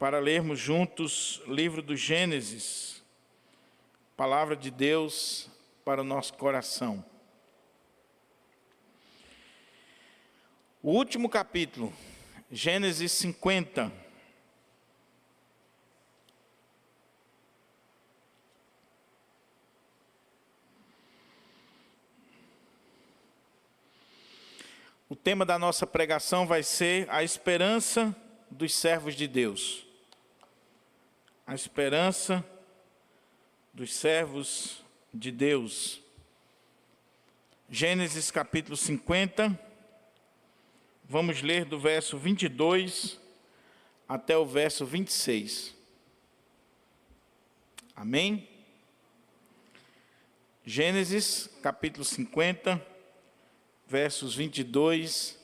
para lermos juntos o livro do Gênesis, palavra de Deus para o nosso coração. O último capítulo, Gênesis 50. O tema da nossa pregação vai ser a esperança dos servos de Deus. A esperança dos servos de Deus. Gênesis capítulo 50, vamos ler do verso 22 até o verso 26. Amém? Gênesis capítulo 50, versos 22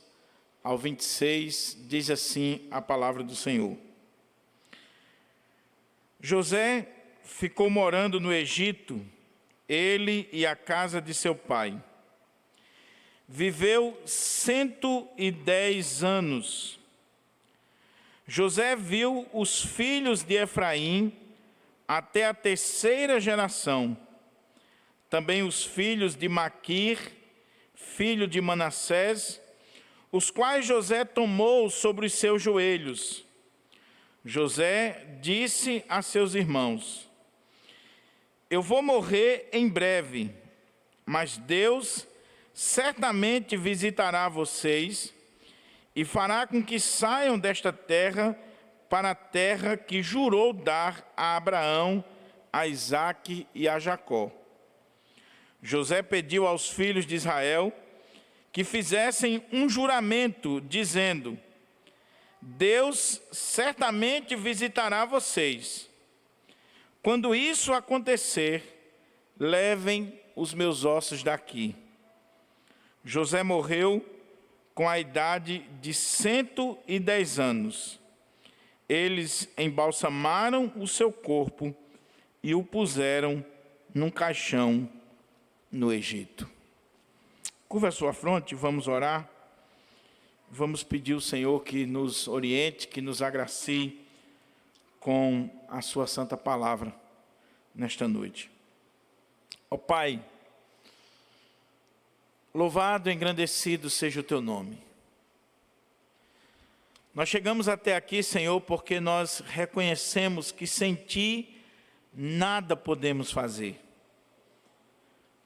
ao 26, diz assim a palavra do Senhor. José ficou morando no Egito, ele e a casa de seu pai. Viveu 110 anos. José viu os filhos de Efraim até a terceira geração. Também os filhos de Maquir, filho de Manassés, os quais José tomou sobre os seus joelhos. José disse a seus irmãos: eu vou morrer em breve, mas Deus certamente visitará vocês e fará com que saiam desta terra para a terra que jurou dar a Abraão, a Isaque e a Jacó. José pediu aos filhos de Israel que fizessem um juramento, dizendo: Deus certamente visitará vocês. Quando isso acontecer, levem os meus ossos daqui. José morreu com a idade de 110 anos. Eles embalsamaram o seu corpo e o puseram num caixão no Egito. Curva a sua fronte, vamos orar. Vamos pedir ao Senhor que nos oriente, que nos agracie com a sua santa palavra nesta noite. Ó Pai, louvado e engrandecido seja o teu nome. Nós chegamos até aqui, Senhor, porque nós reconhecemos que sem ti nada podemos fazer.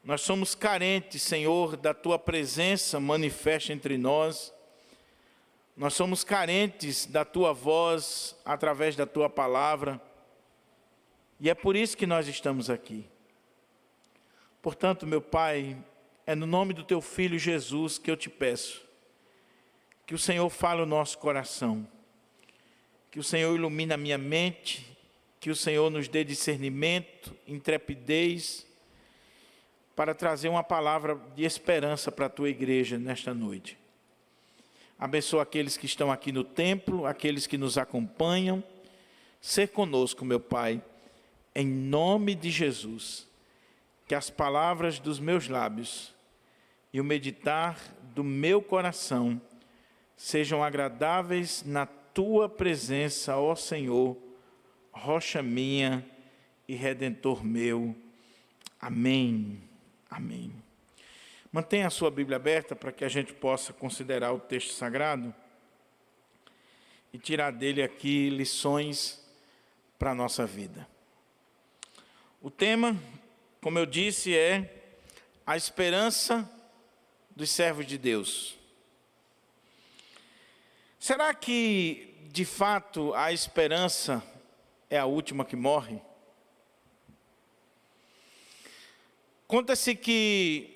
Nós somos carentes, Senhor, da tua presença manifesta entre nós. Nós somos carentes da tua voz através da tua palavra. E é por isso que nós estamos aqui. Portanto, meu Pai, é no nome do teu Filho Jesus que eu te peço que o Senhor fale o nosso coração, que o Senhor ilumine a minha mente, que o Senhor nos dê discernimento, intrepidez, para trazer uma palavra de esperança para a tua igreja nesta noite. Abençoa aqueles que estão aqui no templo, aqueles que nos acompanham. Ser conosco, meu Pai, em nome de Jesus. Que as palavras dos meus lábios e o meditar do meu coração sejam agradáveis na tua presença, ó Senhor, rocha minha e redentor meu. Amém. Amém. Mantenha a sua Bíblia aberta para que a gente possa considerar o texto sagrado e tirar dele aqui lições para a nossa vida. O tema, como eu disse, é a esperança dos servos de Deus. Será que, de fato, a esperança é a última que morre? Conta-se que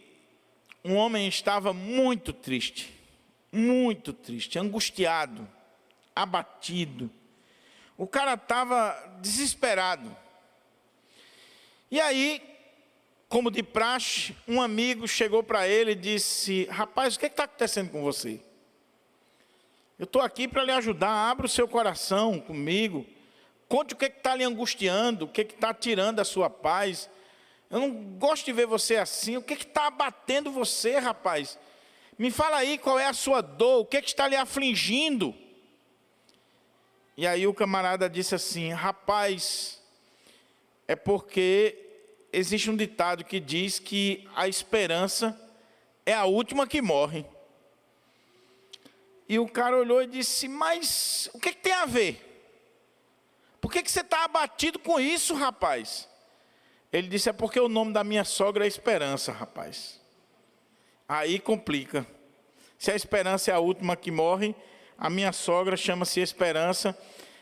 um homem estava muito triste, angustiado, abatido. O cara estava desesperado. E aí, como de praxe, um amigo chegou para ele e disse: rapaz, o que está acontecendo com você? Eu estou aqui para lhe ajudar, abra o seu coração comigo, conte o que está lhe angustiando, o que está tirando a sua paz. Eu não gosto de ver você assim. O que está abatendo você, rapaz? Me fala aí qual é a sua dor, o que está lhe afligindo. E aí o camarada disse assim: rapaz, é porque existe um ditado que diz que a esperança é a última que morre. E o cara olhou e disse: mas o que tem a ver? Por que você está abatido com isso, rapaz? Ele disse: é porque o nome da minha sogra é Esperança, rapaz. Aí complica. Se a esperança é a última que morre, a minha sogra chama-se Esperança.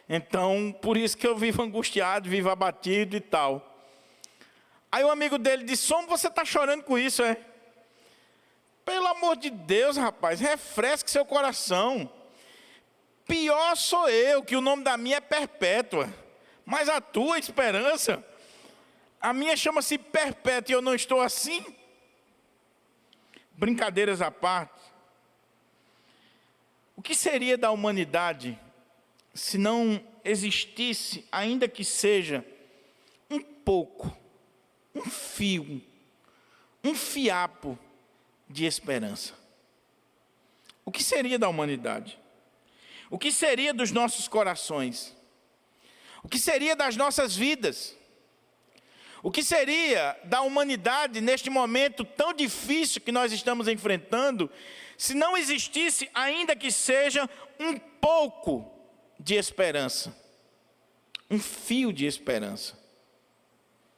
Então, por isso que eu vivo angustiado, vivo abatido e tal. Aí o amigo dele disse: como você está chorando com isso, é? Pelo amor de Deus, rapaz, refresque seu coração. Pior sou eu, que o nome da minha é Perpétua. Mas a tua Esperança, a minha chama-se Perpétua e eu não estou assim? Brincadeiras à parte. O que seria da humanidade se não existisse, ainda que seja um pouco, um fio, um fiapo de esperança? O que seria da humanidade? O que seria dos nossos corações? O que seria das nossas vidas? O que seria da humanidade neste momento tão difícil que nós estamos enfrentando, se não existisse, ainda que seja um pouco de esperança, um fio de esperança?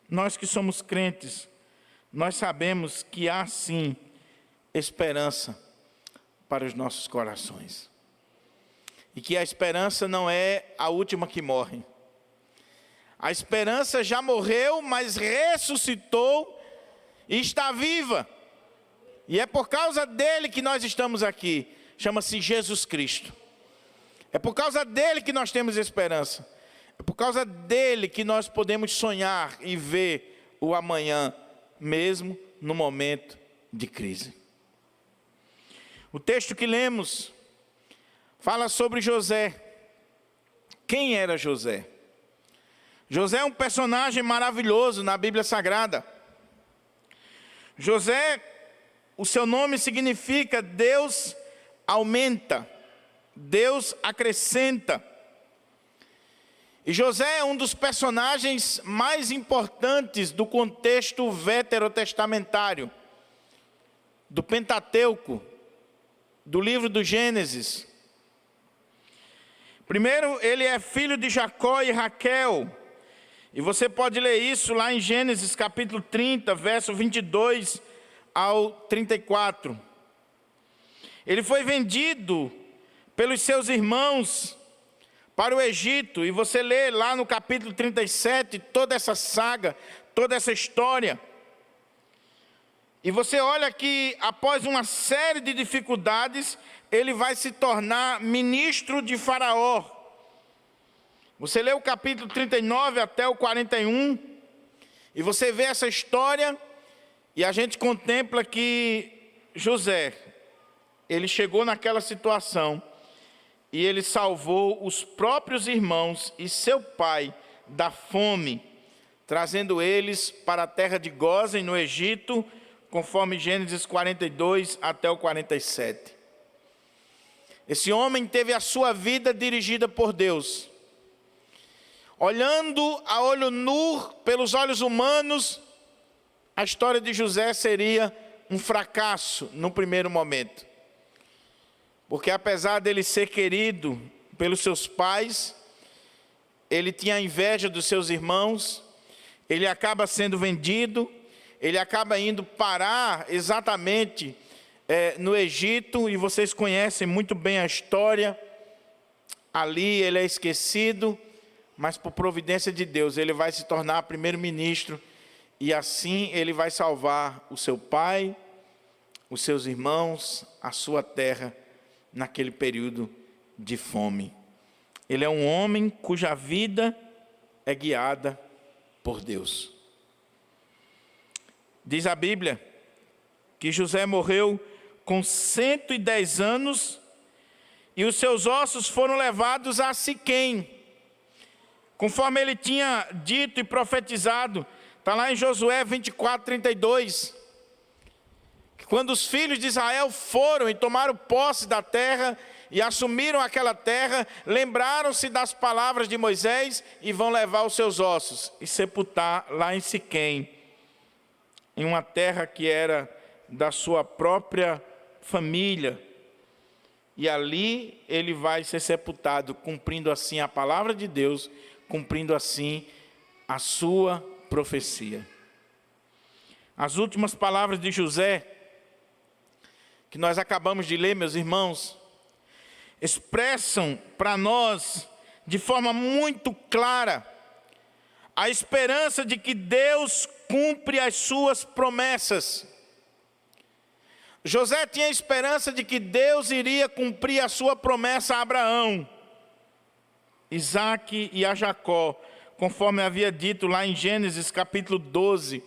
Nós que somos crentes, nós sabemos que há sim esperança para os nossos corações. E que a esperança não é a última que morre. A esperança já morreu, mas ressuscitou e está viva. E é por causa dele que nós estamos aqui. Chama-se Jesus Cristo. É por causa dele que nós temos esperança. É por causa dele que nós podemos sonhar e ver o amanhã, mesmo no momento de crise. O texto que lemos fala sobre José. Quem era José? José é um personagem maravilhoso na Bíblia Sagrada. José, o seu nome significa Deus aumenta, Deus acrescenta. E José é um dos personagens mais importantes do contexto veterotestamentário, do Pentateuco, do livro do Gênesis. Primeiro, ele é filho de Jacó e Raquel. E você pode ler isso lá em Gênesis capítulo 30, verso 22 ao 34. Ele foi vendido pelos seus irmãos para o Egito. E você lê lá no capítulo 37 toda essa saga, toda essa história. E você olha que após uma série de dificuldades, ele vai se tornar ministro de Faraó. Você lê o capítulo 39 até o 41, e você vê essa história, e a gente contempla que José, ele chegou naquela situação, e ele salvou os próprios irmãos e seu pai da fome, trazendo eles para a terra de Gósen, no Egito, conforme Gênesis 42 até o 47. Esse homem teve a sua vida dirigida por Deus. Olhando a olho nu, pelos olhos humanos, a história de José seria um fracasso no primeiro momento. Porque apesar dele ser querido pelos seus pais, ele tinha inveja dos seus irmãos, ele acaba sendo vendido, ele acaba indo parar exatamente no Egito, e vocês conhecem muito bem a história. Ali ele é esquecido, mas por providência de Deus, ele vai se tornar primeiro-ministro, e assim ele vai salvar o seu pai, os seus irmãos, a sua terra, naquele período de fome. Ele é um homem cuja vida é guiada por Deus. Diz a Bíblia que José morreu com 110 anos, e os seus ossos foram levados a Siquém, conforme ele tinha dito e profetizado. Está lá em Josué 24, 32. Que quando os filhos de Israel foram e tomaram posse da terra, e assumiram aquela terra, lembraram-se das palavras de Moisés e vão levar os seus ossos e sepultar lá em Siquém, em uma terra que era da sua própria família. E ali ele vai ser sepultado, cumprindo assim a palavra de Deus, cumprindo assim a sua profecia. As últimas palavras de José, que nós acabamos de ler, meus irmãos, expressam para nós, de forma muito clara, a esperança de que Deus cumpre as suas promessas. José tinha a esperança de que Deus iria cumprir a sua promessa a Abraão, Isaque e a Jacó, conforme havia dito lá em Gênesis capítulo 12,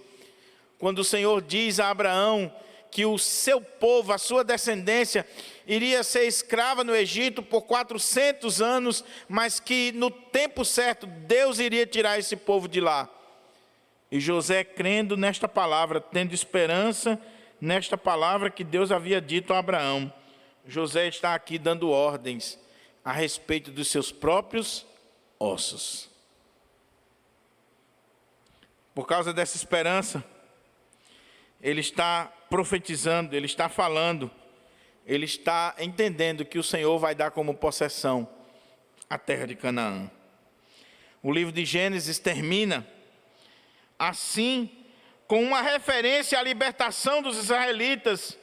quando o Senhor diz a Abraão que o seu povo, a sua descendência, iria ser escrava no Egito por 400 anos, mas que no tempo certo Deus iria tirar esse povo de lá. E José, crendo nesta palavra, tendo esperança nesta palavra que Deus havia dito a Abraão, José está aqui dando ordens a respeito dos seus próprios ossos. Por causa dessa esperança, ele está profetizando, ele está falando, ele está entendendo que o Senhor vai dar como possessão a terra de Canaã. O livro de Gênesis termina assim, com uma referência à libertação dos israelitas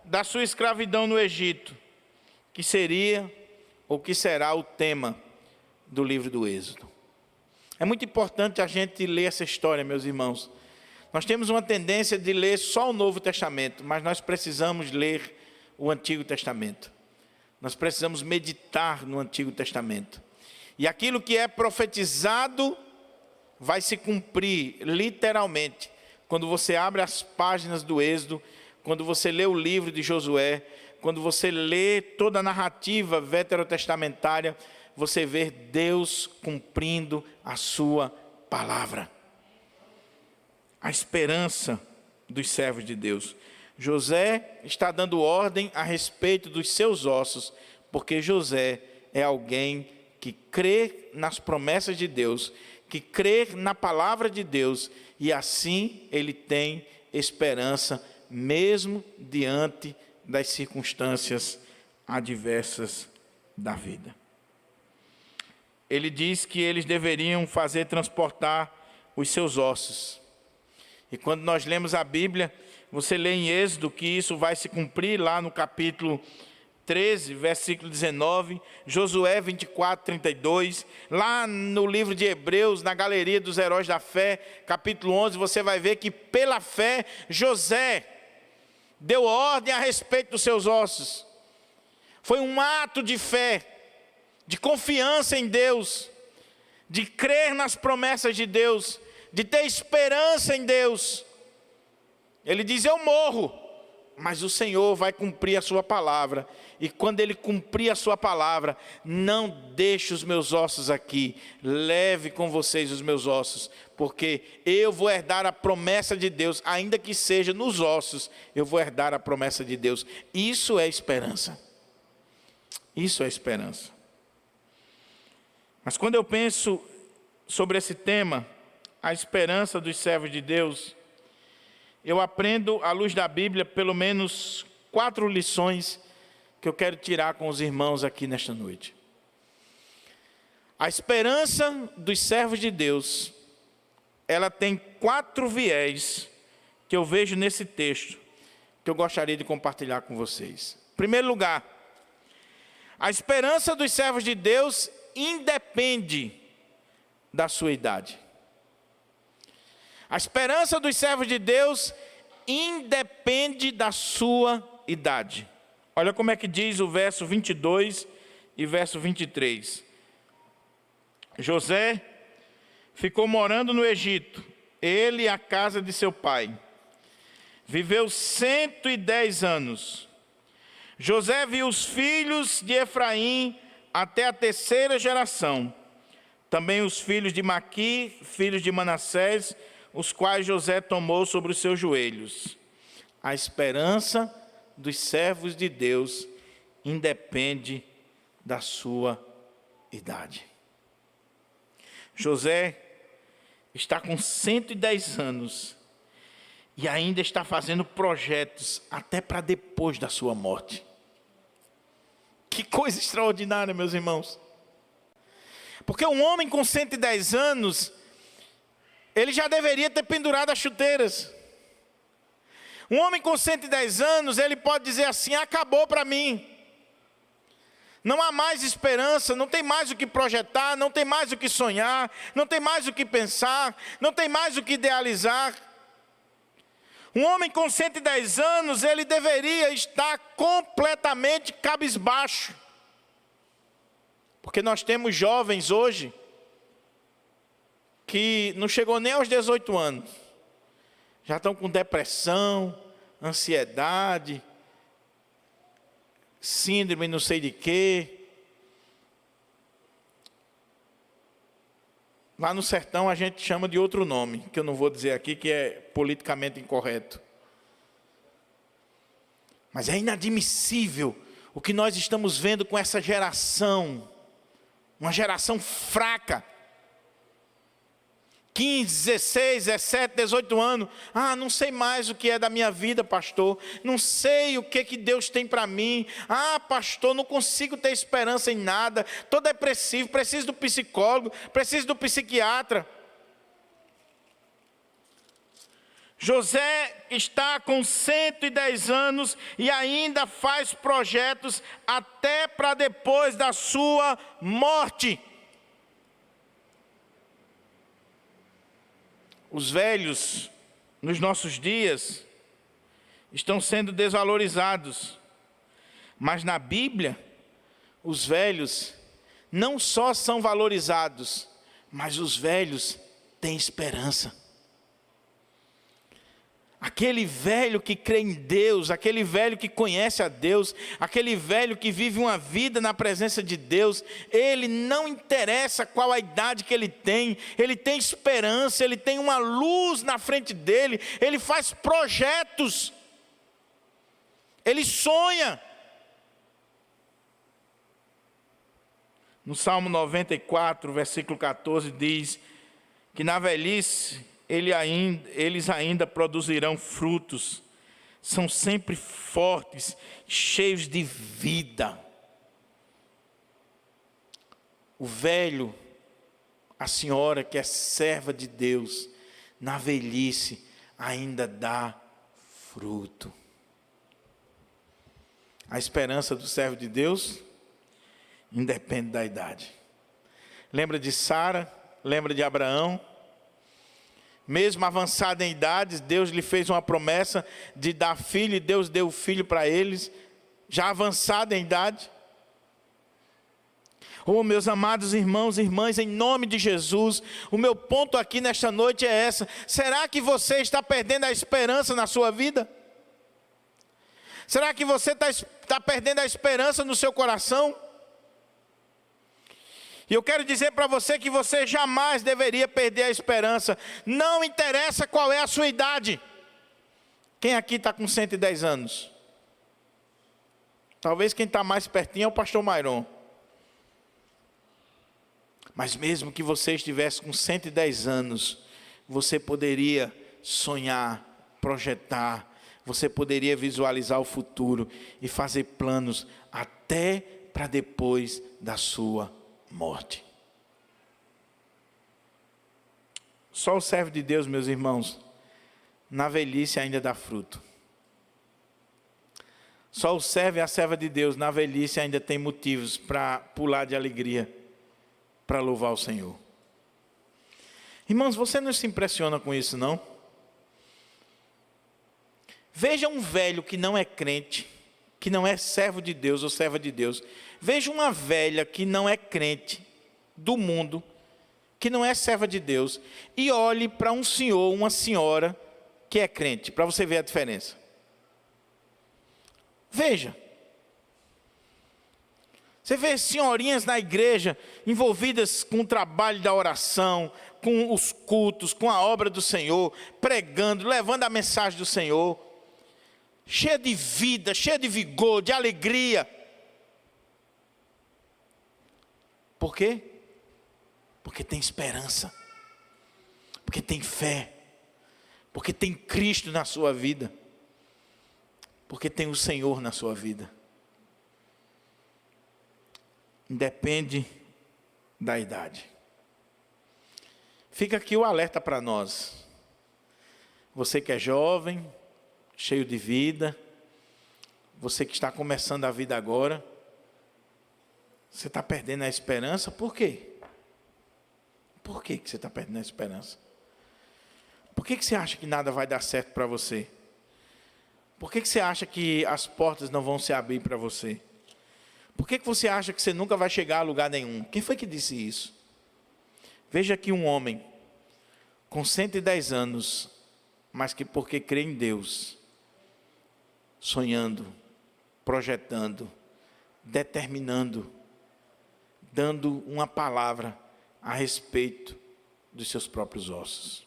da sua escravidão no Egito, que seria ou que será o tema do livro do Êxodo. É muito importante a gente ler essa história, meus irmãos. Nós temos uma tendência de ler só o Novo Testamento, mas nós precisamos ler o Antigo Testamento. Nós precisamos meditar no Antigo Testamento. E aquilo que é profetizado vai se cumprir literalmente quando você abre as páginas do Êxodo, quando você lê o livro de Josué, quando você lê toda a narrativa veterotestamentária, você vê Deus cumprindo a sua palavra. A esperança dos servos de Deus. José está dando ordem a respeito dos seus ossos, porque José é alguém que crê nas promessas de Deus, que crê na palavra de Deus, e assim ele tem esperança, mesmo diante das circunstâncias adversas da vida. Ele diz que eles deveriam fazer transportar os seus ossos. E quando nós lemos a Bíblia, você lê em Êxodo que isso vai se cumprir lá no capítulo 13, versículo 19, Josué 24, 32, lá no livro de Hebreus, na galeria dos heróis da fé, capítulo 11, você vai ver que pela fé, José deu ordem a respeito dos seus ossos. Foi um ato de fé, de confiança em Deus, de crer nas promessas de Deus, de ter esperança em Deus. Ele diz: eu morro, mas o Senhor vai cumprir a sua palavra. E quando Ele cumprir a sua palavra, não deixe os meus ossos aqui, leve com vocês os meus ossos, porque eu vou herdar a promessa de Deus, ainda que seja nos ossos, eu vou herdar a promessa de Deus. Isso é esperança. Isso é esperança. Mas quando eu penso sobre esse tema, a esperança dos servos de Deus, eu aprendo, à luz da Bíblia, pelo menos 4 lições que eu quero tirar com os irmãos aqui nesta noite. A esperança dos servos de Deus, ela tem 4 viés que eu vejo nesse texto, que eu gostaria de compartilhar com vocês. Em primeiro lugar, a esperança dos servos de Deus independe da sua idade. A esperança dos servos de Deus independe da sua idade. Olha como é que diz o verso 22 e verso 23. José ficou morando no Egito, ele e a casa de seu pai. Viveu 110 anos. José viu os filhos de Efraim até a 3ª geração. Também os filhos de Maqui, filhos de Manassés, os quais José tomou sobre os seus joelhos. A esperança dos servos de Deus independe da sua idade. José está com 110 anos e ainda está fazendo projetos até para depois da sua morte. Que coisa extraordinária, meus irmãos. Porque um homem com 110 anos, ele já deveria ter pendurado as chuteiras. Um homem com 110 anos, ele pode dizer assim: acabou para mim. Não há mais esperança, não tem mais o que projetar, não tem mais o que sonhar, não tem mais o que pensar, não tem mais o que idealizar. Um homem com 110 anos, ele deveria estar completamente cabisbaixo. Porque nós temos jovens hoje que não chegou nem aos 18 anos. Já estão com depressão, ansiedade, síndrome não sei de quê. Lá no sertão a gente chama de outro nome, que eu não vou dizer aqui, que é politicamente incorreto. Mas é inadmissível o que nós estamos vendo com essa geração. Uma geração fraca. 15, 16, 17, 18 anos. Não sei mais o que é da minha vida, pastor. Não sei o que Deus tem para mim. Pastor, não consigo ter esperança em nada. Estou depressivo, preciso do psicólogo, preciso do psiquiatra. José está com 110 anos e ainda faz projetos até para depois da sua morte. Os velhos, nos nossos dias, estão sendo desvalorizados. Mas na Bíblia, os velhos não só são valorizados, mas os velhos têm esperança. Aquele velho que crê em Deus, aquele velho que conhece a Deus, aquele velho que vive uma vida na presença de Deus, ele não interessa qual a idade que ele tem esperança, ele tem uma luz na frente dele, ele faz projetos, ele sonha. No Salmo 94, versículo 14, diz que na velhice eles ainda produzirão frutos, são sempre fortes, cheios de vida. O velho, a senhora que é serva de Deus, na velhice ainda dá fruto. A esperança do servo de Deus independe da idade. Lembra de Sara? Lembra de Abraão? Mesmo avançado em idades, Deus lhe fez uma promessa de dar filho, e Deus deu o filho para eles, já avançado em idade. Meus amados irmãos e irmãs, em nome de Jesus, o meu ponto aqui nesta noite é essa: será que você está perdendo a esperança na sua vida? Será que você está perdendo a esperança no seu coração? E eu quero dizer para você que você jamais deveria perder a esperança. Não interessa qual é a sua idade. Quem aqui está com 110 anos? Talvez quem está mais pertinho é o pastor Mairon. Mas mesmo que você estivesse com 110 anos, você poderia sonhar, projetar, você poderia visualizar o futuro e fazer planos até para depois da sua morte. Só o servo de Deus, meus irmãos, na velhice ainda dá fruto. Só o servo e a serva de Deus, na velhice, ainda tem motivos para pular de alegria, para louvar o Senhor. Irmãos, você não se impressiona com isso, não? Veja um velho que não é crente, que não é servo de Deus ou serva de Deus. Veja uma velha que não é crente do mundo, que não é serva de Deus, e olhe para um senhor, uma senhora que é crente, para você ver a diferença. Veja. Você vê senhorinhas na igreja envolvidas com o trabalho da oração, com os cultos, com a obra do Senhor, pregando, levando a mensagem do Senhor, cheia de vida, cheia de vigor, de alegria. Por quê? Porque tem esperança, porque tem fé, porque tem Cristo na sua vida, porque tem o Senhor na sua vida. Independe da idade. Fica aqui o alerta para nós. Você que é jovem, cheio de vida, você que está começando a vida agora, você está perdendo a esperança, por quê? Por que você está perdendo a esperança? Por que você acha que nada vai dar certo para você? Por que você acha que as portas não vão se abrir para você? Por que você acha que você nunca vai chegar a lugar nenhum? Quem foi que disse isso? Veja aqui um homem com 110 anos, mas que porque crê em Deus, sonhando, projetando, determinando, dando uma palavra a respeito dos seus próprios ossos.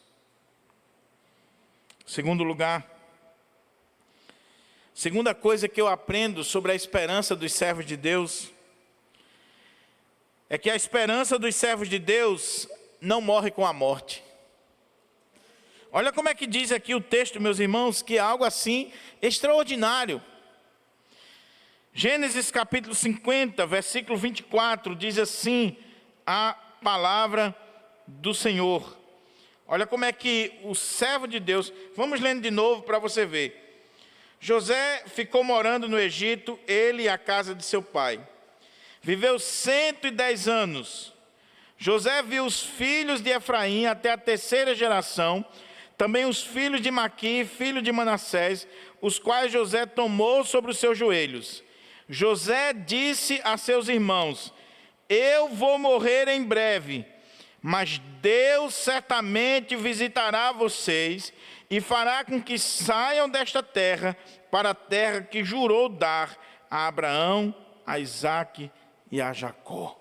Segundo lugar, segunda coisa que eu aprendo sobre a esperança dos servos de Deus, é que a esperança dos servos de Deus não morre com a morte. Olha como é que diz aqui o texto, meus irmãos, que é algo assim extraordinário. Gênesis capítulo 50, versículo 24, diz assim a palavra do Senhor. Olha como é que o servo de Deus, vamos lendo de novo para você ver. José ficou morando no Egito, ele e a casa de seu pai. Viveu 110 anos. José viu os filhos de Efraim até a terceira geração, também os filhos de Maqui, filho de Manassés, os quais José tomou sobre os seus joelhos. José disse a seus irmãos: eu vou morrer em breve, mas Deus certamente visitará vocês e fará com que saiam desta terra para a terra que jurou dar a Abraão, a Isaque e a Jacó.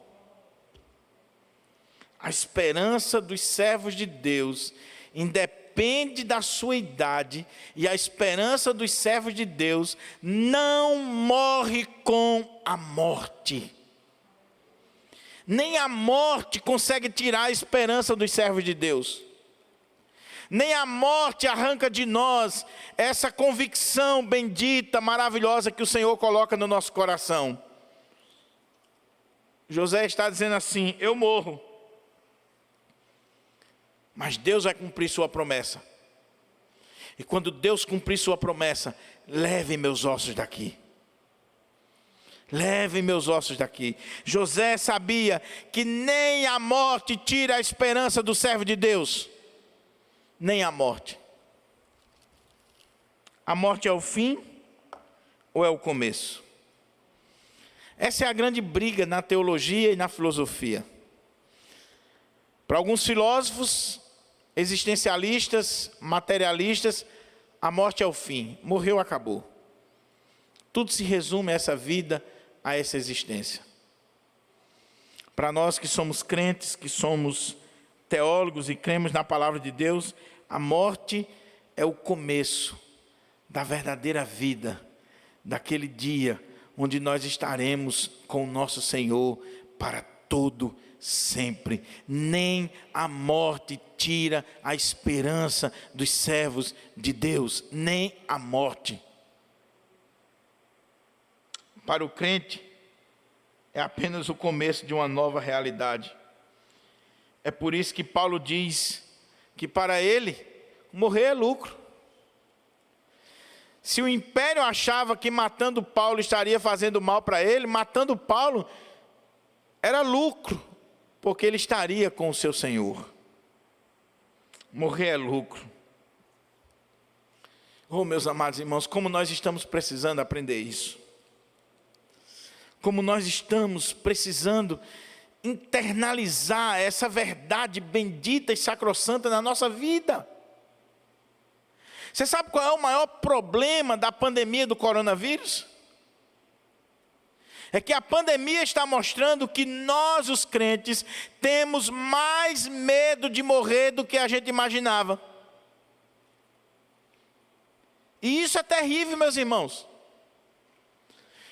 A esperança dos servos de Deus independe da sua idade, e a esperança dos servos de Deus não morre com a morte. Nem a morte consegue tirar a esperança dos servos de Deus. Nem a morte arranca de nós essa convicção bendita, maravilhosa que o Senhor coloca no nosso coração. José está dizendo assim: eu morro, mas Deus vai cumprir sua promessa. E quando Deus cumprir sua promessa, leve meus ossos daqui. Leve meus ossos daqui. José sabia que nem a morte tira a esperança do servo de Deus. Nem a morte. A morte é o fim ou é o começo? Essa é a grande briga na teologia e na filosofia. Para alguns filósofos, existencialistas, materialistas, a morte é o fim. Morreu, acabou. Tudo se resume a essa vida, a essa existência. Para nós que somos crentes, que somos teólogos e cremos na palavra de Deus, a morte é o começo da verdadeira vida, daquele dia onde nós estaremos com o nosso Senhor para todo sempre. Nem a morte tira a esperança dos servos de Deus, nem a morte. Para o crente, é apenas o começo de uma nova realidade. É por isso que Paulo diz que para ele, morrer é lucro. Se o império achava que matando Paulo estaria fazendo mal para ele, matando Paulo era lucro, porque ele estaria com o seu Senhor. Morrer é lucro. Oh, meus amados irmãos, como nós estamos precisando aprender isso. Como nós estamos precisando internalizar essa verdade bendita e sacrossanta na nossa vida. Você sabe qual é o maior problema da pandemia do coronavírus? É que a pandemia está mostrando que nós, os crentes, temos mais medo de morrer do que a gente imaginava. E isso é terrível, meus irmãos.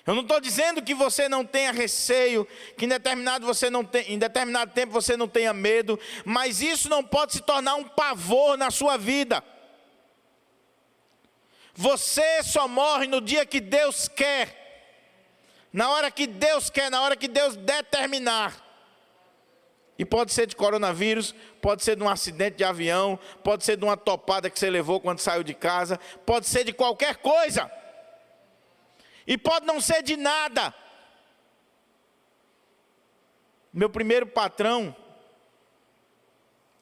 Eu não estou dizendo que você não tenha receio, que em determinado tempo você não tenha medo, mas isso não pode se tornar um pavor na sua vida. Você só morre no dia que Deus quer, na hora que Deus quer, na hora que Deus determinar. E pode ser de coronavírus, pode ser de um acidente de avião, pode ser de uma topada que você levou quando saiu de casa, pode ser de qualquer coisa. E pode não ser de nada. Meu primeiro patrão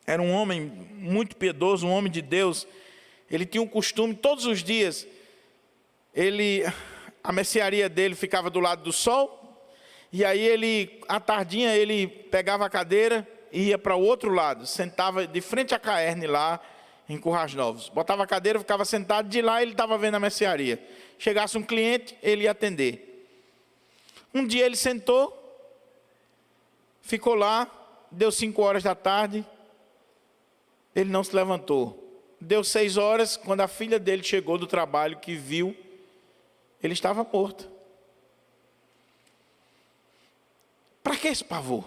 era um homem muito piedoso, um homem de Deus. Ele tinha um costume, todos os dias, a mercearia dele ficava do lado do sol, e aí à tardinha, ele pegava a cadeira e ia para o outro lado, sentava de frente à Caerne lá, em Currais Novos. Botava a cadeira, ficava sentado, de lá ele estava vendo a mercearia. Chegasse um cliente, ele ia atender. Um dia ele sentou, ficou lá, deu 5 horas da tarde, ele não se levantou. Deu 6 horas, quando a filha dele chegou do trabalho, que viu, ele estava morto. Para que esse pavor?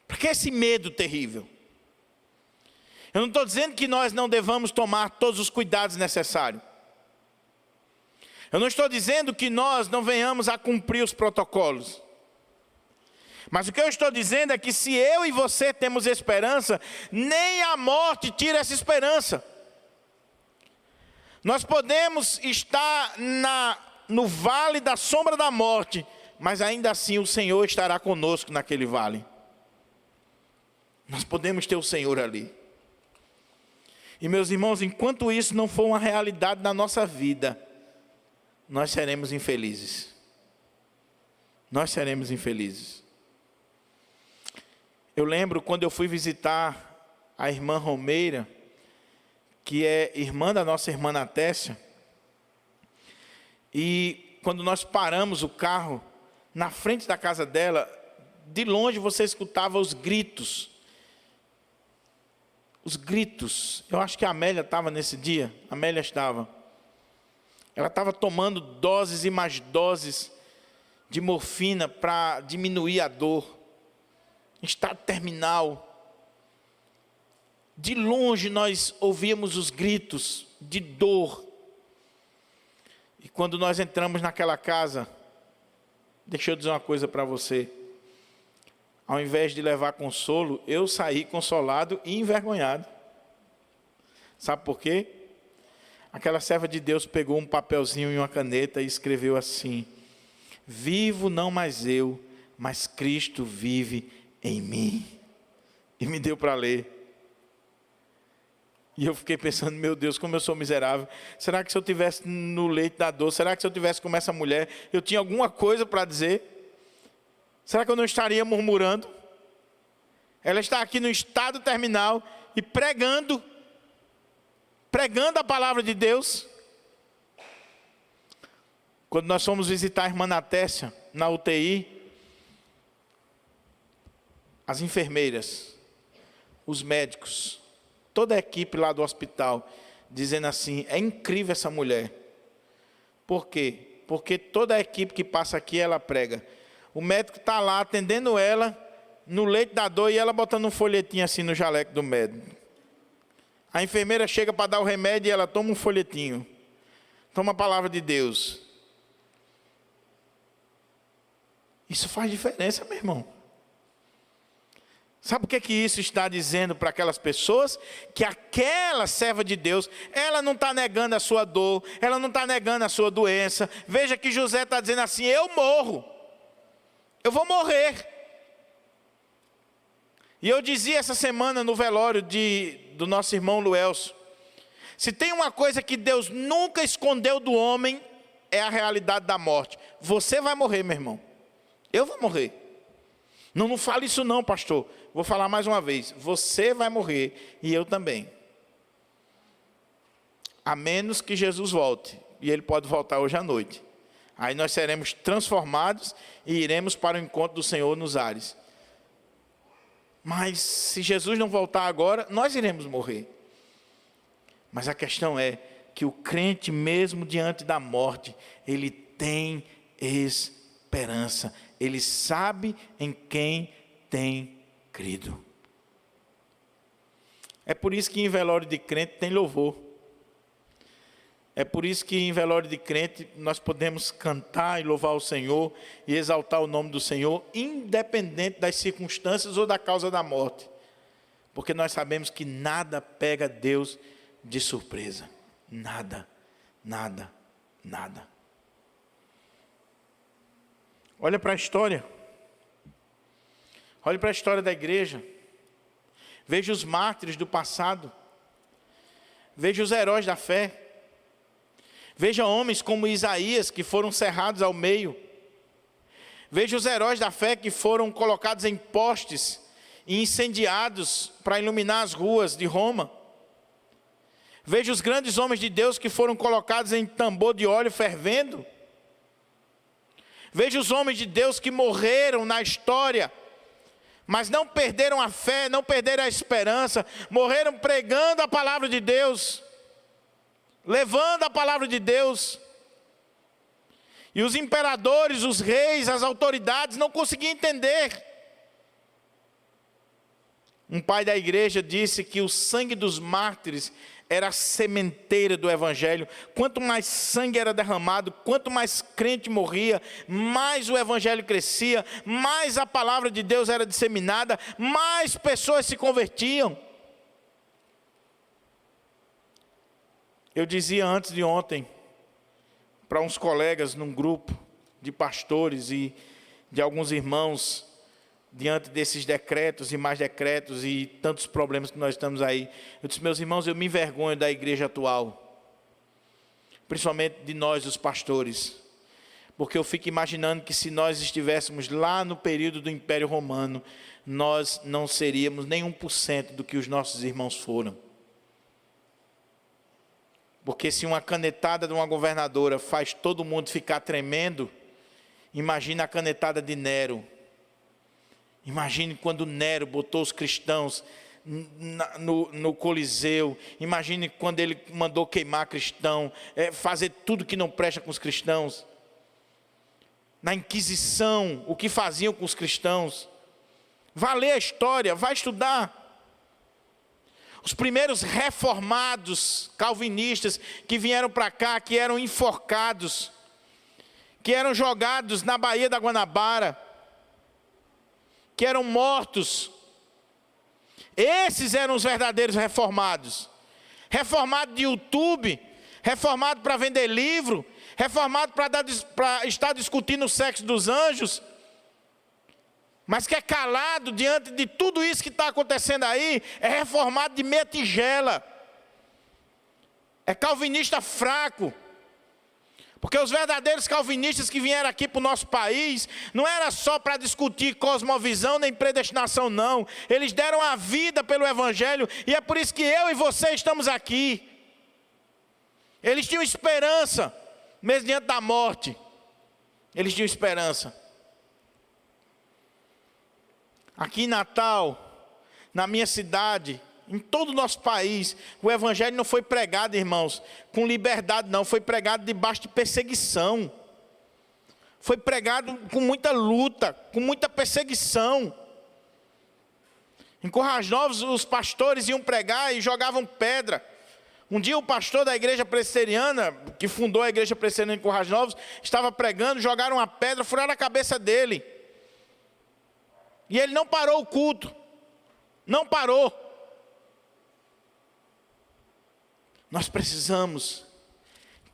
Para que esse medo terrível? Eu não estou dizendo que nós não devamos tomar todos os cuidados necessários. Eu não estou dizendo que nós não venhamos a cumprir os protocolos. Mas o que eu estou dizendo é que se eu e você temos esperança, nem a morte tira essa esperança. Nós podemos estar no vale da sombra da morte, mas ainda assim o Senhor estará conosco naquele vale. Nós podemos ter o Senhor ali. E meus irmãos, enquanto isso não for uma realidade na nossa vida, nós seremos infelizes. Nós seremos infelizes. Eu lembro quando eu fui visitar a irmã Romeira, que é irmã da nossa irmã Natécia, e quando nós paramos o carro na frente da casa dela, de longe você escutava os gritos. Os gritos. Eu acho que a Amélia estava nesse dia. A Amélia estava. Ela estava tomando doses e mais doses de morfina para diminuir a dor. Em estado terminal. De longe nós ouvíamos os gritos de dor. E quando nós entramos naquela casa, deixa eu dizer uma coisa para você. Ao invés de levar consolo, eu saí consolado e envergonhado. Sabe por quê? Aquela serva de Deus pegou um papelzinho e uma caneta e escreveu assim: vivo não mais eu, mas Cristo vive em mim. E me deu para ler. E eu fiquei pensando, meu Deus, como eu sou miserável. Será que se eu estivesse no leito da dor, será que se eu estivesse como essa mulher, eu tinha alguma coisa para dizer? Será que eu não estaria murmurando? Ela está aqui no estado terminal e pregando a palavra de Deus. Quando nós fomos visitar a irmã Natécia na UTI, as enfermeiras, os médicos, toda a equipe lá do hospital, dizendo assim: é incrível essa mulher. Por quê? Porque toda a equipe que passa aqui, ela prega. O médico está lá atendendo ela, no leito da dor, e ela botando um folhetinho assim no jaleco do médico. A enfermeira chega para dar o remédio e ela toma um folhetinho. Toma a palavra de Deus. Isso faz diferença, meu irmão. Sabe o que isso está dizendo para aquelas pessoas? Que aquela serva de Deus, ela não está negando a sua dor, ela não está negando a sua doença. Veja que José está dizendo assim: eu morro. Eu vou morrer. E eu dizia essa semana no velório do nosso irmão Luelso: se tem uma coisa que Deus nunca escondeu do homem, é a realidade da morte. Você vai morrer, meu irmão. Eu vou morrer. Não fale isso não, pastor. Vou falar mais uma vez. Você vai morrer e eu também. A menos que Jesus volte. E Ele pode voltar hoje à noite. Aí nós seremos transformados e iremos para o encontro do Senhor nos ares. Mas se Jesus não voltar agora, nós iremos morrer. Mas a questão é que o crente, mesmo diante da morte, ele tem esperança. Ele sabe em quem tem crido. É por isso que em velório de crente tem louvor. É por isso que em velório de crente nós podemos cantar e louvar o Senhor e exaltar o nome do Senhor, independente das circunstâncias ou da causa da morte. Porque nós sabemos que nada pega Deus de surpresa. Nada, nada, nada. Olha para a história. Olha para a história da igreja. Veja os mártires do passado. Veja os heróis da fé. Veja homens como Isaías, que foram cerrados ao meio. Veja os heróis da fé que foram colocados em postes e incendiados para iluminar as ruas de Roma. Veja os grandes homens de Deus que foram colocados em tambor de óleo fervendo. Veja os homens de Deus que morreram na história, mas não perderam a fé, não perderam a esperança, morreram pregando a palavra de Deus, levando a palavra de Deus. E os imperadores, os reis, as autoridades não conseguiam entender. Um pai da igreja disse que o sangue dos mártires era a sementeira do evangelho. Quanto mais sangue era derramado, quanto mais crente morria, mais o evangelho crescia, mais a palavra de Deus era disseminada, mais pessoas se convertiam. Eu dizia antes de ontem, para uns colegas num grupo de pastores e de alguns irmãos, diante desses decretos e mais decretos e tantos problemas que nós estamos aí, eu disse: meus irmãos, eu me envergonho da igreja atual, principalmente de nós, os pastores, porque eu fico imaginando que se nós estivéssemos lá no período do Império Romano, nós não seríamos nem 1% do que os nossos irmãos foram. Porque se uma canetada de uma governadora faz todo mundo ficar tremendo, imagina a canetada de Nero. Imagine quando Nero botou os cristãos no Coliseu. Imagine quando ele mandou queimar cristão, fazer tudo que não presta com os cristãos. Na Inquisição, o que faziam com os cristãos. Vá ler a história, vá estudar. Os primeiros reformados calvinistas que vieram para cá, que eram enforcados, que eram jogados na Baía da Guanabara, que eram mortos. Esses eram os verdadeiros reformados. Reformado de YouTube, reformado para vender livro, reformado para estar discutindo o sexo dos anjos, mas que é calado diante de tudo isso que está acontecendo aí, é reformado de meia tigela, é calvinista fraco. Porque os verdadeiros calvinistas que vieram aqui para o nosso país, não era só para discutir cosmovisão nem predestinação não, eles deram a vida pelo evangelho, e é por isso que eu e você estamos aqui. Eles tinham esperança, mesmo diante da morte, eles tinham esperança. Aqui em Natal, na minha cidade, em todo o nosso país, o evangelho não foi pregado, irmãos, com liberdade não, foi pregado debaixo de perseguição. Foi pregado com muita luta, com muita perseguição. Em Currais Novos, os pastores iam pregar e jogavam pedra. Um dia o pastor da igreja presbiteriana, que fundou a igreja presbiteriana em Currais Novos, estava pregando, jogaram uma pedra, furaram a cabeça dele. E ele não parou o culto, não parou. Nós precisamos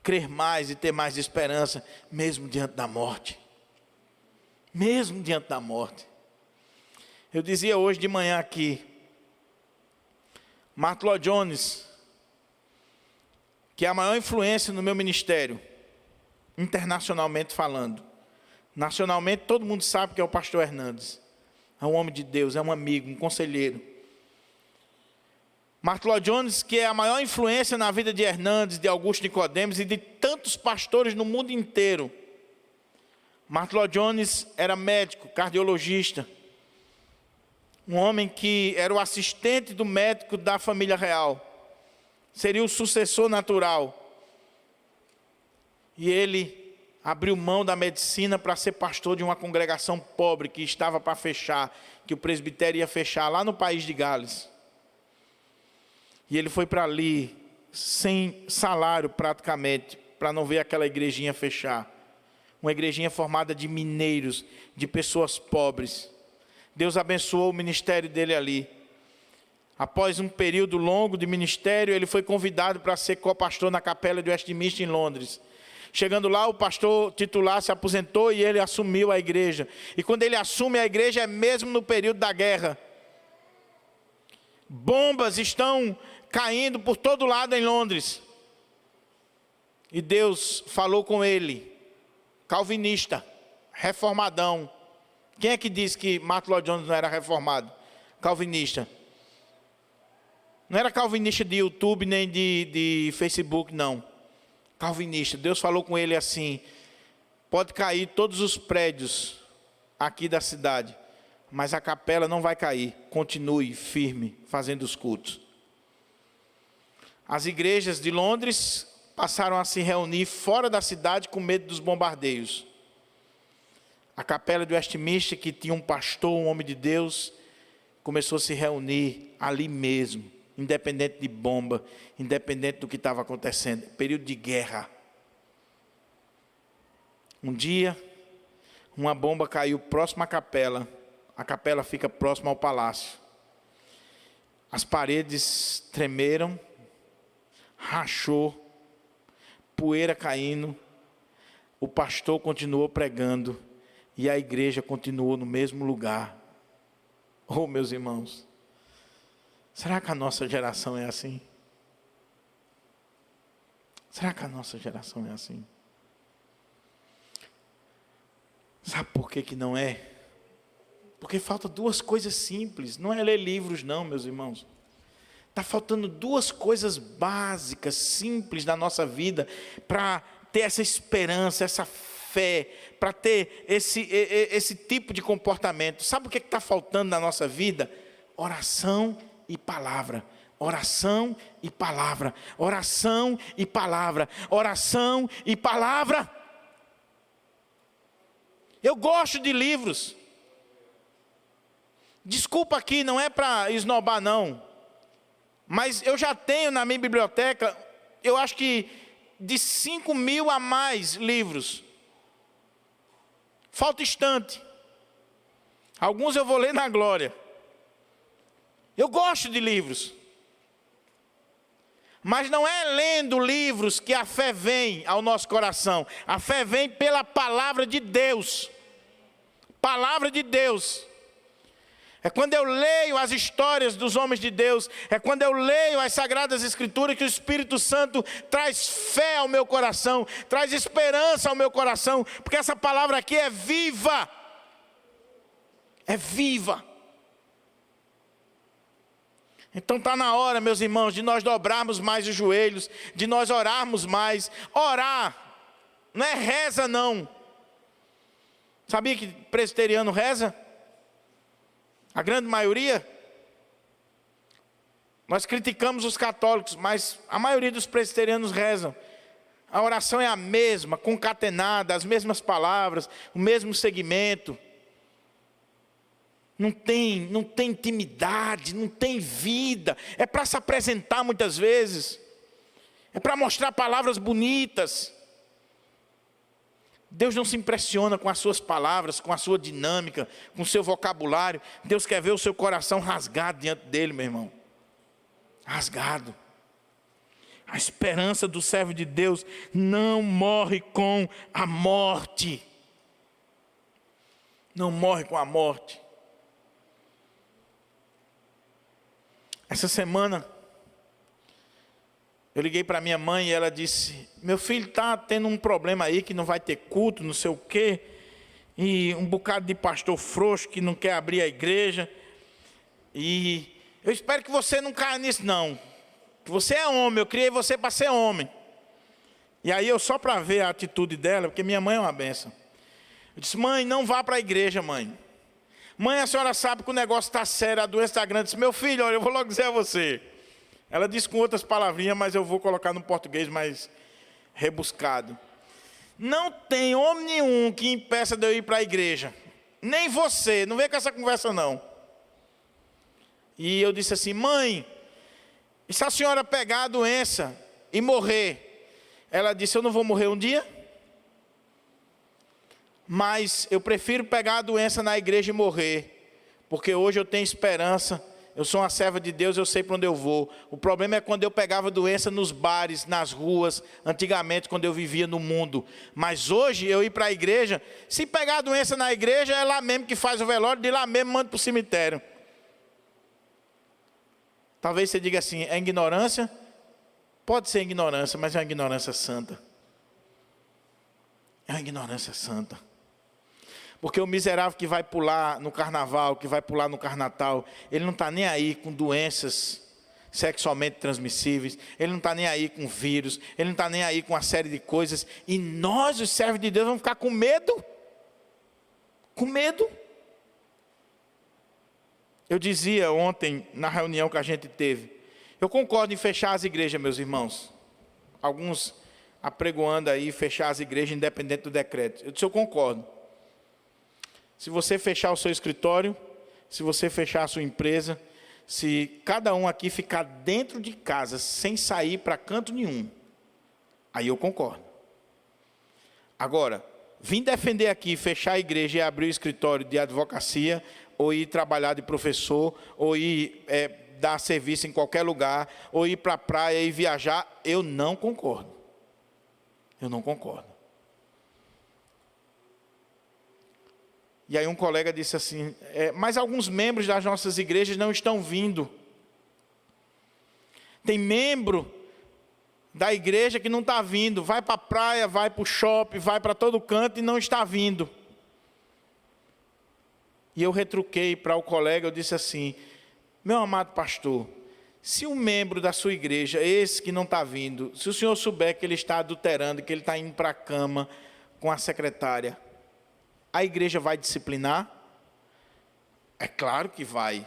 crer mais e ter mais esperança, mesmo diante da morte. Mesmo diante da morte. Eu dizia hoje de manhã aqui, Martyn Lloyd-Jones, que é a maior influência no meu ministério, internacionalmente falando. Nacionalmente todo mundo sabe que é o pastor Hernandes. É um homem de Deus, é um amigo, um conselheiro. Martyn Lloyd-Jones, que é a maior influência na vida de Hernandes, de Augusto Nicodemos e de tantos pastores no mundo inteiro. Martyn Lloyd-Jones era médico, cardiologista. Um homem que era o assistente do médico da família real. Seria o sucessor natural. E ele abriu mão da medicina para ser pastor de uma congregação pobre que estava para fechar, que o presbitério ia fechar lá no país de Gales. E ele foi para ali, sem salário praticamente, para não ver aquela igrejinha fechar. Uma igrejinha formada de mineiros, de pessoas pobres. Deus abençoou o ministério dele ali. Após um período longo de ministério, ele foi convidado para ser co-pastor na capela de Westminster, em Londres. Chegando lá, o pastor titular se aposentou e ele assumiu a igreja. E quando ele assume a igreja, é mesmo no período da guerra. Bombas estão caindo por todo lado em Londres. E Deus falou com ele, calvinista, reformadão. Quem é que disse que Martin Lloyd Jones não era reformado? Calvinista. Não era calvinista de YouTube nem de Facebook, não. Calvinista. Deus falou com ele assim: pode cair todos os prédios aqui da cidade, mas a capela não vai cair. Continue firme, fazendo os cultos. As igrejas de Londres passaram a se reunir fora da cidade com medo dos bombardeios. A capela de Westminster, que tinha um pastor, um homem de Deus, começou a se reunir ali mesmo, independente de bomba, independente do que estava acontecendo. Período de guerra. Um dia, uma bomba caiu próximo à capela. A capela fica próxima ao palácio. As paredes tremeram, rachou, poeira caindo. O pastor continuou pregando e a igreja continuou no mesmo lugar. Oh, meus irmãos, será que a nossa geração é assim? Será que a nossa geração é assim? Sabe por que não é? Porque falta duas coisas simples. Não é ler livros não, meus irmãos. Está faltando duas coisas básicas, simples na nossa vida, para ter essa esperança, essa fé, para ter esse tipo de comportamento. Sabe o que está faltando na nossa vida? Oração e palavra. Oração e palavra. Oração e palavra. Oração e palavra. Eu gosto de livros. Desculpa aqui, não é para esnobar não. Mas eu já tenho na minha biblioteca, eu acho que de 5.000 a mais livros. Falta estante. Alguns eu vou ler na glória. Eu gosto de livros. Mas não é lendo livros que a fé vem ao nosso coração. A fé vem pela palavra de Deus. Palavra de Deus. É quando eu leio as histórias dos homens de Deus, é quando eu leio as Sagradas Escrituras, que o Espírito Santo traz fé ao meu coração, traz esperança ao meu coração, porque essa palavra aqui é viva. É viva. Então está na hora, meus irmãos, de nós dobrarmos mais os joelhos, de nós orarmos mais. Orar não é reza não. Sabia que presbiteriano reza? A grande maioria. Nós criticamos os católicos, mas a maioria dos presbiterianos rezam. A oração é a mesma, concatenada, as mesmas palavras, o mesmo segmento. Não tem intimidade, não tem vida. É para se apresentar muitas vezes. É para mostrar palavras bonitas. Deus não se impressiona com as suas palavras, com a sua dinâmica, com o seu vocabulário. Deus quer ver o seu coração rasgado diante dele, meu irmão. Rasgado. A esperança do servo de Deus não morre com a morte. Não morre com a morte. Essa semana, eu liguei para minha mãe e ela disse: meu filho está tendo um problema aí, que não vai ter culto, não sei o quê. E um bocado de pastor frouxo que não quer abrir a igreja. E eu espero que você não caia nisso não. Que você é homem, eu criei você para ser homem. E aí eu, só para ver a atitude dela, porque minha mãe é uma benção, eu disse: mãe, não vá para a igreja, mãe. Mãe, a senhora sabe que o negócio está sério, a doença está grande. Eu disse: meu filho, olha, eu vou logo dizer a você. Ela disse com outras palavrinhas, mas eu vou colocar no português mais rebuscado. Não tem homem nenhum que impeça de eu ir para a igreja. Nem você, não vem com essa conversa não. E eu disse assim: mãe, e se a senhora pegar a doença e morrer? Ela disse: eu não vou morrer um dia? Mas eu prefiro pegar a doença na igreja e morrer, porque hoje eu tenho esperança, eu sou uma serva de Deus, eu sei para onde eu vou. O problema é quando eu pegava doença nos bares, nas ruas, antigamente quando eu vivia no mundo. Mas hoje eu ir para a igreja, se pegar a doença na igreja, é lá mesmo que faz o velório, de lá mesmo manda para o cemitério. Talvez você diga assim: é ignorância? Pode ser ignorância, mas é uma ignorância santa. É uma ignorância santa. Porque o miserável que vai pular no carnaval, que vai pular no carnatal, ele não está nem aí com doenças sexualmente transmissíveis, ele não está nem aí com vírus, ele não está nem aí com uma série de coisas, e nós, os servos de Deus, vamos ficar com medo? Com medo? Eu dizia ontem, na reunião que a gente teve, eu concordo em fechar as igrejas, meus irmãos. Alguns apregoando aí fechar as igrejas independente do decreto. Eu disse: eu concordo. Se você fechar o seu escritório, se você fechar a sua empresa, se cada um aqui ficar dentro de casa, sem sair para canto nenhum, aí eu concordo. Agora, vim defender aqui, fechar a igreja e abrir o escritório de advocacia, ou ir trabalhar de professor, ou ir dar serviço em qualquer lugar, ou ir para a praia e viajar, eu não concordo. Eu não concordo. E aí um colega disse assim: mas alguns membros das nossas igrejas não estão vindo. Tem membro da igreja que não está vindo, vai para a praia, vai para o shopping, vai para todo canto e não está vindo. E eu retruquei para o colega, eu disse assim: meu amado pastor, se um membro da sua igreja, esse que não está vindo, se o senhor souber que ele está adulterando, que ele está indo para a cama com a secretária, a igreja vai disciplinar? É claro que vai.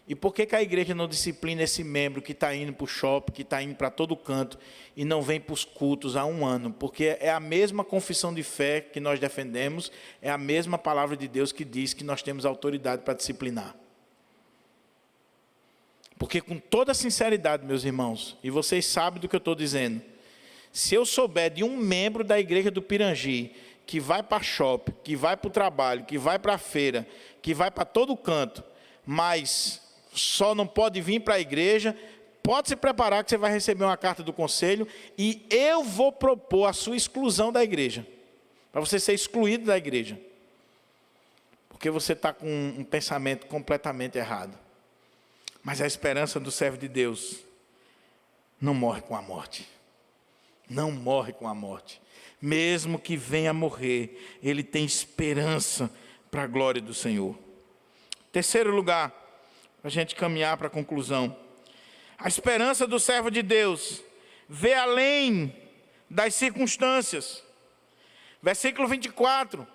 E por que a igreja não disciplina esse membro que está indo para o shopping, que está indo para todo canto e não vem para os cultos há um ano? Porque é a mesma confissão de fé que nós defendemos, é a mesma palavra de Deus que diz que nós temos autoridade para disciplinar. Porque com toda sinceridade, meus irmãos, e vocês sabem do que eu estou dizendo, se eu souber de um membro da igreja do Pirangi que vai para shopping, que vai para o trabalho, que vai para a feira, que vai para todo canto, mas só não pode vir para a igreja, pode se preparar que você vai receber uma carta do conselho e eu vou propor a sua exclusão da igreja, para você ser excluído da igreja, porque você está com um pensamento completamente errado. Mas a esperança do servo de Deus não morre com a morte. Não morre com a morte. Mesmo que venha a morrer, ele tem esperança para a glória do Senhor. Terceiro lugar, para a gente caminhar para a conclusão. A esperança do servo de Deus vê além das circunstâncias. Versículo 24.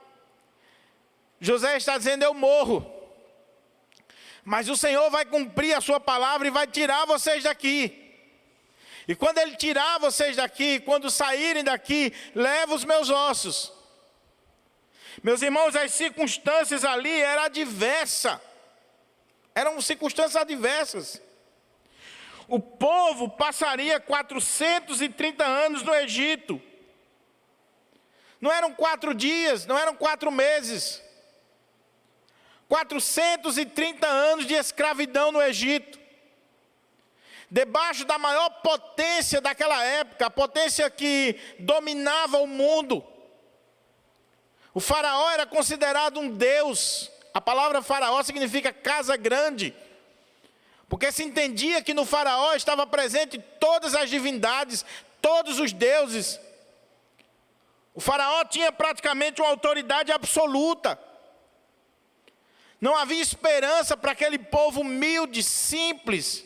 José está dizendo: eu morro, mas o Senhor vai cumprir a sua palavra e vai tirar vocês daqui. E quando Ele tirar vocês daqui, quando saírem daqui, leva os meus ossos. Meus irmãos, as circunstâncias ali eram adversas. Eram circunstâncias adversas. O povo passaria 430 anos no Egito. Não eram 4 dias, não eram 4 meses. 430 anos de escravidão no Egito. Debaixo da maior potência daquela época, a potência que dominava o mundo. O faraó era considerado um deus. A palavra faraó significa casa grande. Porque se entendia que no faraó estava presente todas as divindades, todos os deuses. O faraó tinha praticamente uma autoridade absoluta. Não havia esperança para aquele povo humilde, simples.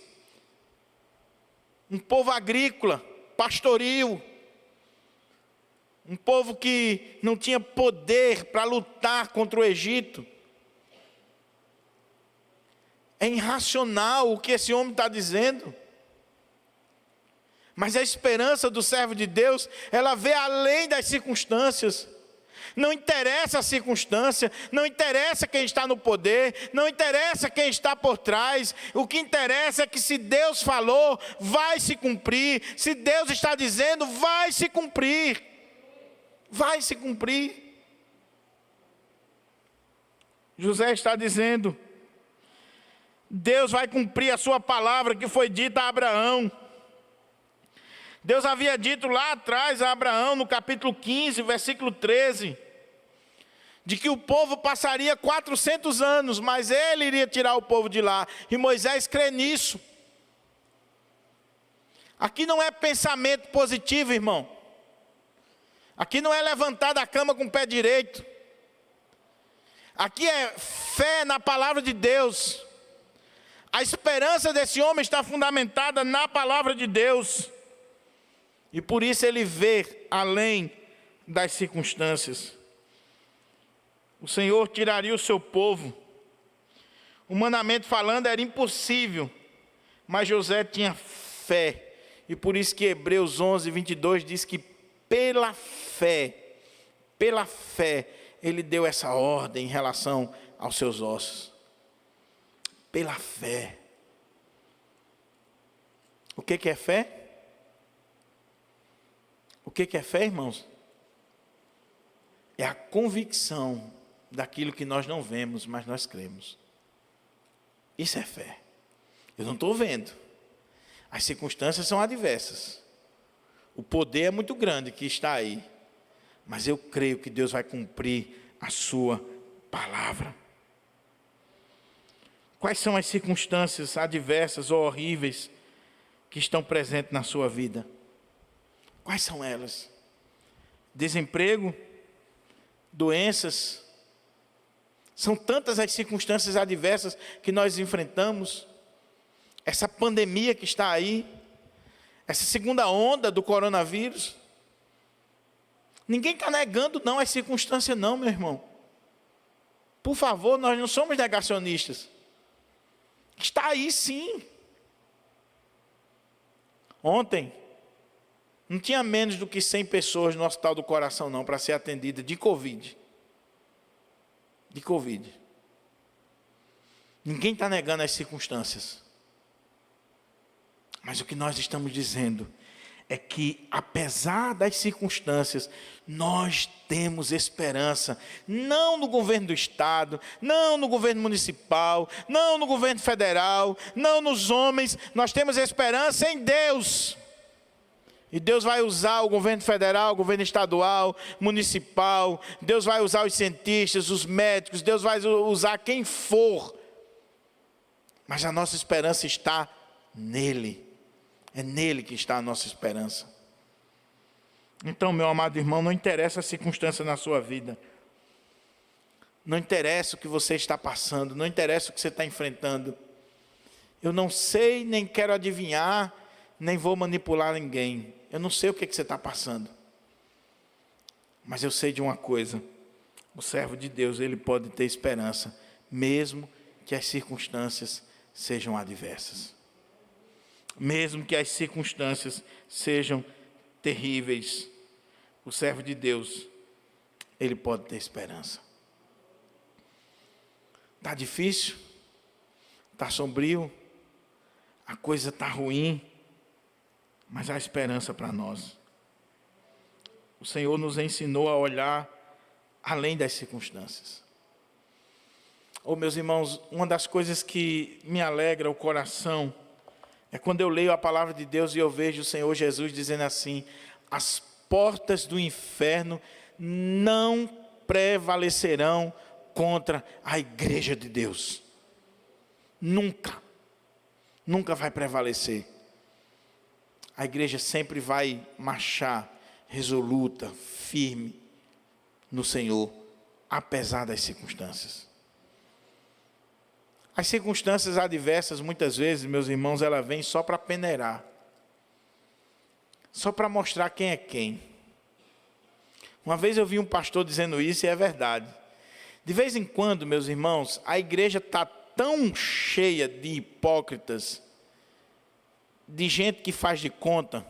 Um povo agrícola, pastoril. Um povo que não tinha poder para lutar contra o Egito. É irracional o que esse homem está dizendo. Mas a esperança do servo de Deus, ela vê além das circunstâncias. Não interessa a circunstância, não interessa quem está no poder, não interessa quem está por trás. O que interessa é que se Deus falou, vai se cumprir. Se Deus está dizendo, vai se cumprir. Vai se cumprir. José está dizendo, Deus vai cumprir a sua palavra que foi dita a Abraão. Deus havia dito lá atrás a Abraão, no capítulo 15, versículo 13, de que o povo passaria 400 anos, mas ele iria tirar o povo de lá. E Moisés crê nisso. Aqui não é pensamento positivo, irmão. Aqui não é levantar da cama com o pé direito. Aqui é fé na palavra de Deus. A esperança desse homem está fundamentada na palavra de Deus. E por isso ele vê além das circunstâncias. O Senhor tiraria o seu povo. Humanamente falando era impossível, mas José tinha fé. E por isso que Hebreus 11, 22 diz que pela fé, ele deu essa ordem em relação aos seus ossos. Pela fé. O que é fé? O que é fé, irmãos? É a convicção daquilo que nós não vemos, mas nós cremos. Isso é fé. Eu não estou vendo. As circunstâncias são adversas. O poder é muito grande que está aí. Mas eu creio que Deus vai cumprir a sua palavra. Quais são as circunstâncias adversas ou horríveis que estão presentes na sua vida? Quais são elas? Desemprego, doenças. São tantas as circunstâncias adversas que nós enfrentamos. Essa pandemia que está aí, essa segunda onda do coronavírus. Ninguém está negando não as circunstâncias não, meu irmão. Por favor, nós não somos negacionistas. Está aí sim. Ontem, não tinha menos do que 100 pessoas no Hospital do Coração não, para ser atendida de Covid. De Covid. Ninguém está negando as circunstâncias. Mas o que nós estamos dizendo é que, apesar das circunstâncias, nós temos esperança, não no governo do Estado, não no governo municipal, não no governo federal, não nos homens, nós temos esperança em Deus. E Deus vai usar o governo federal, o governo estadual, municipal, Deus vai usar os cientistas, os médicos, Deus vai usar quem for. Mas a nossa esperança está nele. É nele que está a nossa esperança. Então, meu amado irmão, não interessa a circunstância na sua vida. Não interessa o que você está passando, não interessa o que você está enfrentando. Eu não sei, nem quero adivinhar, nem vou manipular ninguém. Eu não sei o que você está passando. Mas eu sei de uma coisa. O servo de Deus, ele pode ter esperança, mesmo que as circunstâncias sejam adversas. Mesmo que as circunstâncias sejam terríveis. O servo de Deus, ele pode ter esperança. Está difícil? Está sombrio? A coisa está ruim? Mas há esperança para nós. O Senhor nos ensinou a olhar além das circunstâncias. Oh, meus irmãos, uma das coisas que me alegra o coração é quando eu leio a palavra de Deus e eu vejo o Senhor Jesus dizendo assim: as portas do inferno não prevalecerão contra a igreja de Deus. Nunca. Nunca vai prevalecer. A igreja sempre vai marchar resoluta, firme no Senhor, apesar das circunstâncias. As circunstâncias adversas, muitas vezes, meus irmãos, elas vêm só para peneirar. Só para mostrar quem é quem. Uma vez eu vi um pastor dizendo isso e é verdade. De vez em quando, meus irmãos, a igreja está tão cheia de hipócritas, de gente que faz de conta,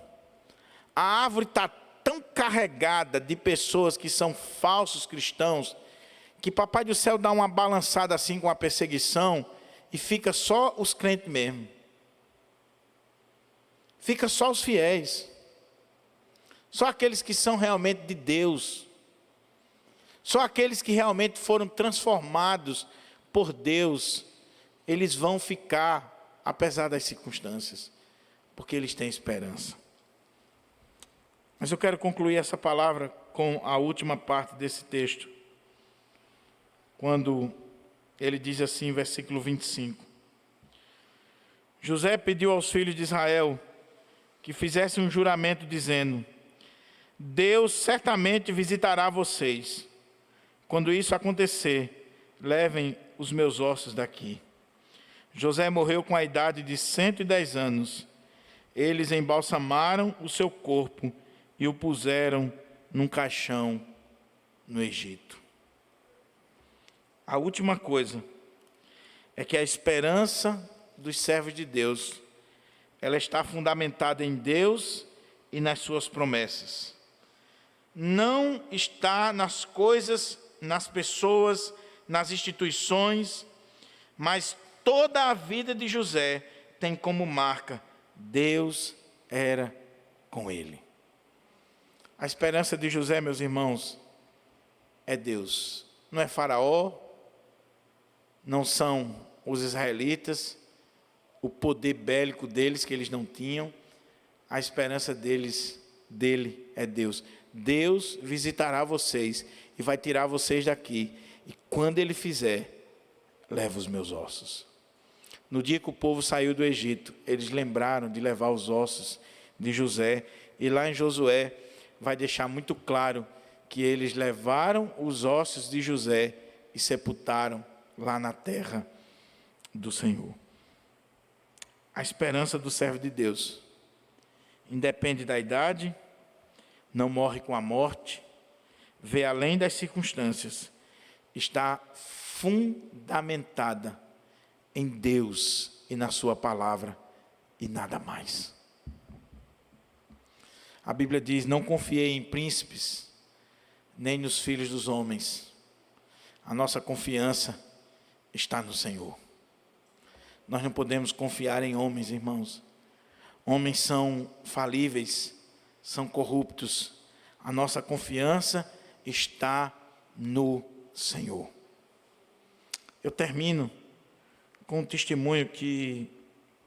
A árvore está tão carregada de pessoas que são falsos cristãos, que Papai do Céu dá uma balançada assim com a perseguição, e fica só os crentes mesmo. Fica só os fiéis. Só aqueles que são realmente de Deus. Só aqueles que realmente foram transformados por Deus, eles vão ficar, apesar das circunstâncias, porque eles têm esperança. Mas eu quero concluir essa palavra com a última parte desse texto, quando ele diz assim, versículo 25. José pediu aos filhos de Israel que fizessem um juramento dizendo: Deus certamente visitará vocês. Quando isso acontecer, levem os meus ossos daqui. José morreu com a idade de 110 anos. Eles embalsamaram o seu corpo e o puseram num caixão no Egito. A última coisa é que a esperança dos servos de Deus, ela está fundamentada em Deus e nas suas promessas. Não está nas coisas, nas pessoas, nas instituições, mas toda a vida de José tem como marca: Deus era com ele. A esperança de José, meus irmãos, é Deus. Não é Faraó, não são os israelitas, o poder bélico deles que eles não tinham. A esperança dele é Deus. Deus visitará vocês e vai tirar vocês daqui. E quando Ele fizer, leva os meus ossos. No dia que o povo saiu do Egito, eles lembraram de levar os ossos de José. E lá em Josué vai deixar muito claro que eles levaram os ossos de José e sepultaram lá na terra do Senhor. A esperança do servo de Deus independe da idade, não morre com a morte, vê além das circunstâncias, está fundamentada em Deus e na sua palavra e nada mais. A Bíblia diz: não confiei em príncipes, nem nos filhos dos homens. A nossa confiança está no Senhor. Nós não podemos confiar em homens, irmãos. Homens são falíveis, são corruptos. A nossa confiança está no Senhor. Eu termino com um testemunho que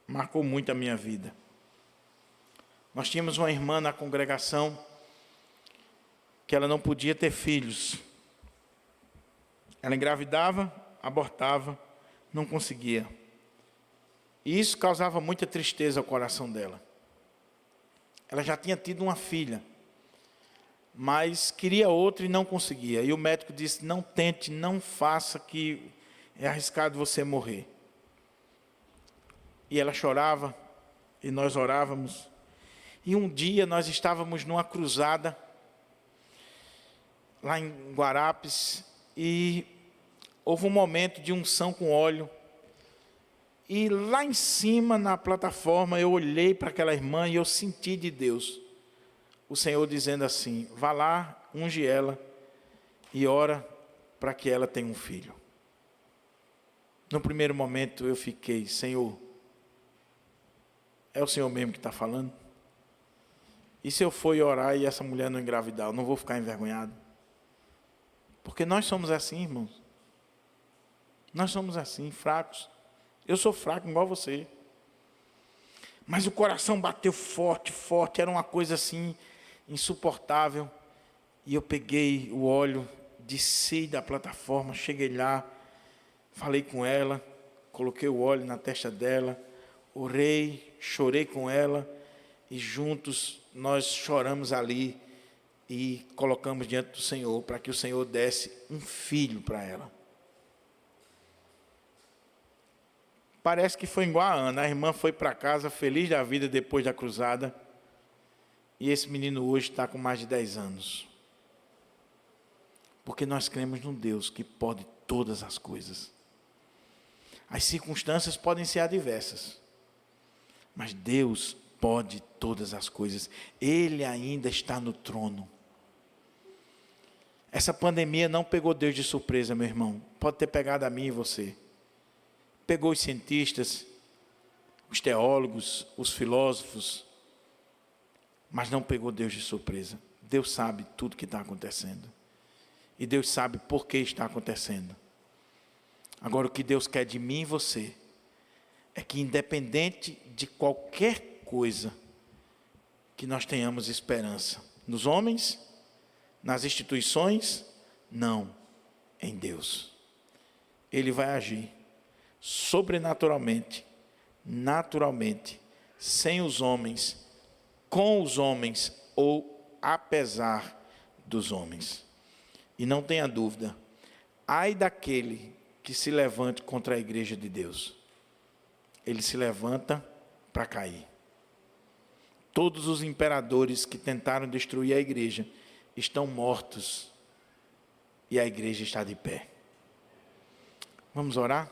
marcou muito a minha vida. Nós tínhamos uma irmã na congregação que ela não podia ter filhos. Ela engravidava, abortava, não conseguia. E isso causava muita tristeza ao coração dela. Ela já tinha tido uma filha, mas queria outra e não conseguia. E o médico disse: não tente, não faça, que é arriscado você morrer. E ela chorava, e nós orávamos. E um dia nós estávamos numa cruzada, lá em Guarapes, e houve um momento de unção com óleo. E lá em cima, na plataforma, eu olhei para aquela irmã e eu senti de Deus o Senhor dizendo assim: vá lá, unge ela e ora para que ela tenha um filho. No primeiro momento eu fiquei: Senhor, é o Senhor mesmo que está falando? E se eu for orar e essa mulher não engravidar, eu não vou ficar envergonhado? Porque nós somos assim, irmãos. Nós somos assim, fracos. Eu sou fraco igual você. Mas o coração bateu forte, forte. Era uma coisa assim, insuportável. E eu peguei o óleo, desci da plataforma, cheguei lá, falei com ela, coloquei o óleo na testa dela, orei, chorei com ela, e juntos nós choramos ali e colocamos diante do Senhor, para que o Senhor desse um filho para ela. Parece que foi igual a Ana. A irmã foi para casa feliz da vida depois da cruzada. E esse menino hoje está com mais de 10 anos. Porque nós cremos num Deus que pode todas as coisas. As circunstâncias podem ser adversas, mas Deus pode todas as coisas. Ele ainda está no trono. Essa pandemia não pegou Deus de surpresa, meu irmão. Pode ter pegado a mim e você. Pegou os cientistas, os teólogos, os filósofos, mas não pegou Deus de surpresa. Deus sabe tudo que está acontecendo. E Deus sabe por que está acontecendo. Agora, o que Deus quer de mim e você é que, independente de qualquer coisa, que nós tenhamos esperança. Nos homens, nas instituições, não, em Deus. Ele vai agir sobrenaturalmente, naturalmente, sem os homens, com os homens ou apesar dos homens. E não tenha dúvida, ai daquele que se levante contra a igreja de Deus. Ele se levanta para cair. Todos os imperadores que tentaram destruir a igreja estão mortos e a igreja está de pé. Vamos orar?